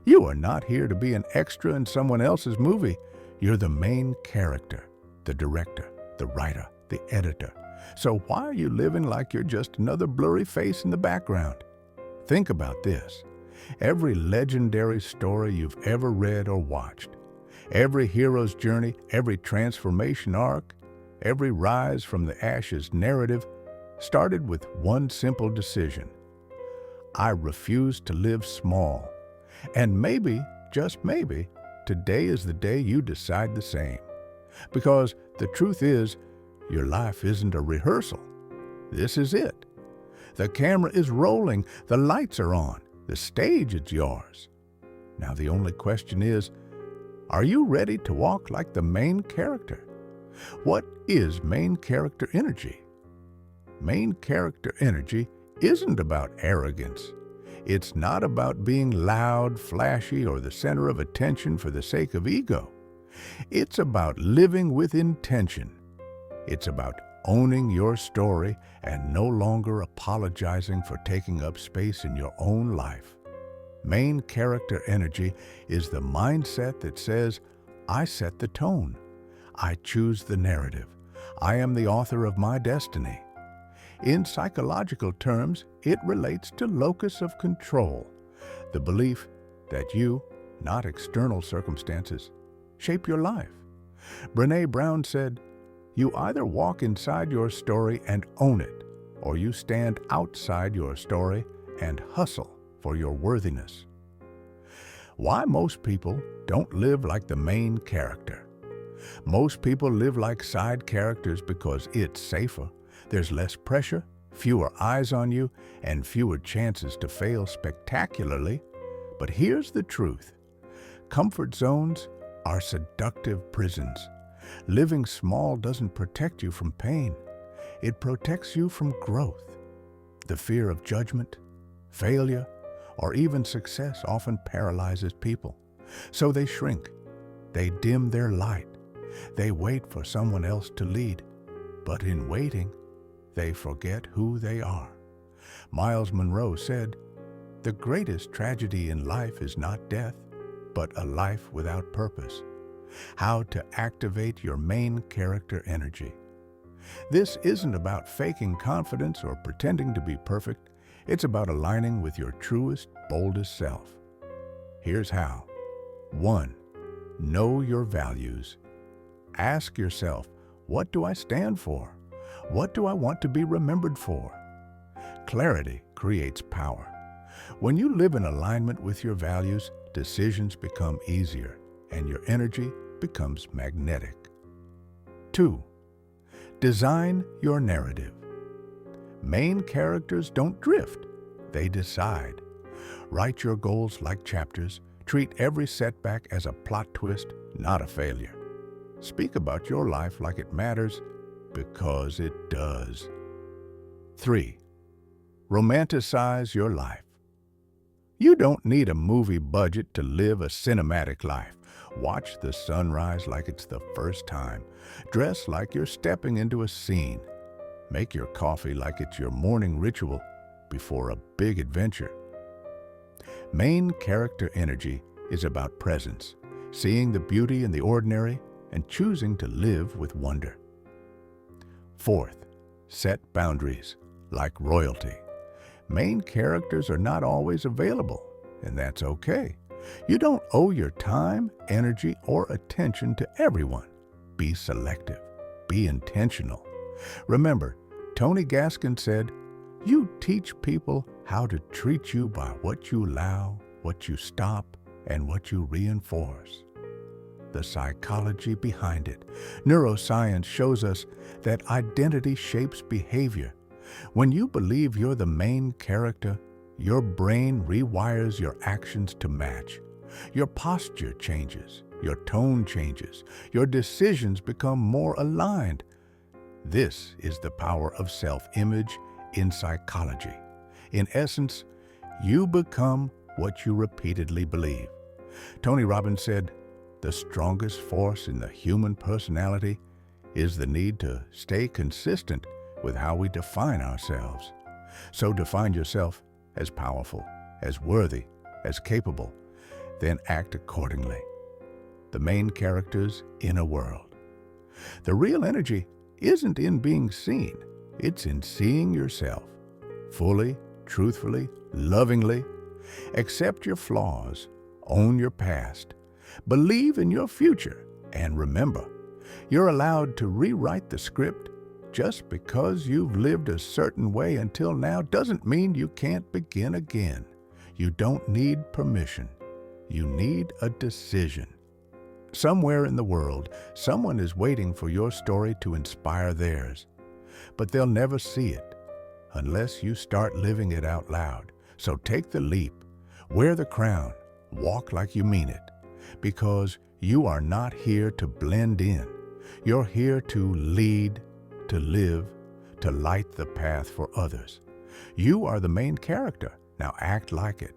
You are not here to be an extra in someone else's movie. You're the main character, the director, the writer, the editor. So why are you living like you're just another blurry face in the background? Think about this. Every legendary story you've ever read or watched, every hero's journey, every transformation arc, every rise from the ashes narrative started with one simple decision. I refuse to live small. And maybe, just maybe, today is the day you decide the same. Because the truth is, your life isn't a rehearsal. This is it. The camera is rolling, the lights are on, the stage is yours. Now the only question is, are you ready to walk like the main character? What is main character energy? Main character energy isn't about arrogance. It's not about being loud, flashy, or the center of attention for the sake of ego. It's about living with intention. It's about owning your story and no longer apologizing for taking up space in your own life. Main character energy is the mindset that says, I set the tone. I choose the narrative. I am the author of my destiny. In psychological terms, it relates to locus of control, the belief that you, not external circumstances, shape your life. Brene Brown said, you either walk inside your story and own it, or you stand outside your story and hustle for your worthiness. Why most people don't live like the main character? Most people live like side characters because it's safer. There's less pressure, fewer eyes on you, and fewer chances to fail spectacularly. But here's the truth. Comfort zones are seductive prisons. Living small doesn't protect you from pain. It protects you from growth. The fear of judgment, failure, or even success often paralyzes people. So they shrink. They dim their light. They wait for someone else to lead. But in waiting, they forget who they are. Miles Monroe said, the greatest tragedy in life is not death, but a life without purpose. How to activate your main character energy. This isn't about faking confidence or pretending to be perfect. It's about aligning with your truest, boldest self. Here's how. 1. Know your values. Ask yourself, what do I stand for? What do I want to be remembered for? Clarity creates power. When you live in alignment with your values, decisions become easier and your energy becomes magnetic. 2. Design your narrative. Main characters don't drift, they decide. Write your goals like chapters. Treat every setback as a plot twist, not a failure. Speak about your life like it matters, because it does. 3. Romanticize your life. You don't need a movie budget to live a cinematic life. Watch the sunrise like it's the first time. Dress like you're stepping into a scene. Make your coffee like it's your morning ritual before a big adventure. Main character energy is about presence, seeing the beauty in the ordinary and choosing to live with wonder. 4th, set boundaries, like royalty. Main characters are not always available, and that's okay. You don't owe your time, energy, or attention to everyone. Be selective. Be intentional. Remember, Tony Gaskin said, you teach people how to treat you by what you allow, what you stop, and what you reinforce. The psychology behind it. Neuroscience shows us that identity shapes behavior. When you believe you're the main character, your brain rewires your actions to match. Your posture changes, your tone changes, your decisions become more aligned. This is the power of self-image in psychology. In essence, you become what you repeatedly believe. Tony Robbins said, the strongest force in the human personality is the need to stay consistent with how we define ourselves. So define yourself as powerful, as worthy, as capable, then act accordingly. The main character's inner world. The real energy isn't in being seen, it's in seeing yourself fully, truthfully, lovingly. Accept your flaws, own your past, believe in your future, and remember, you're allowed to rewrite the script. Just because you've lived a certain way until now doesn't mean you can't begin again. You don't need permission. You need a decision. Somewhere in the world, someone is waiting for your story to inspire theirs. But they'll never see it unless you start living it out loud. So take the leap, wear the crown, walk like you mean it. Because you are not here to blend in. You're here to lead, to live, to light the path for others. You are the main character. Now act like it.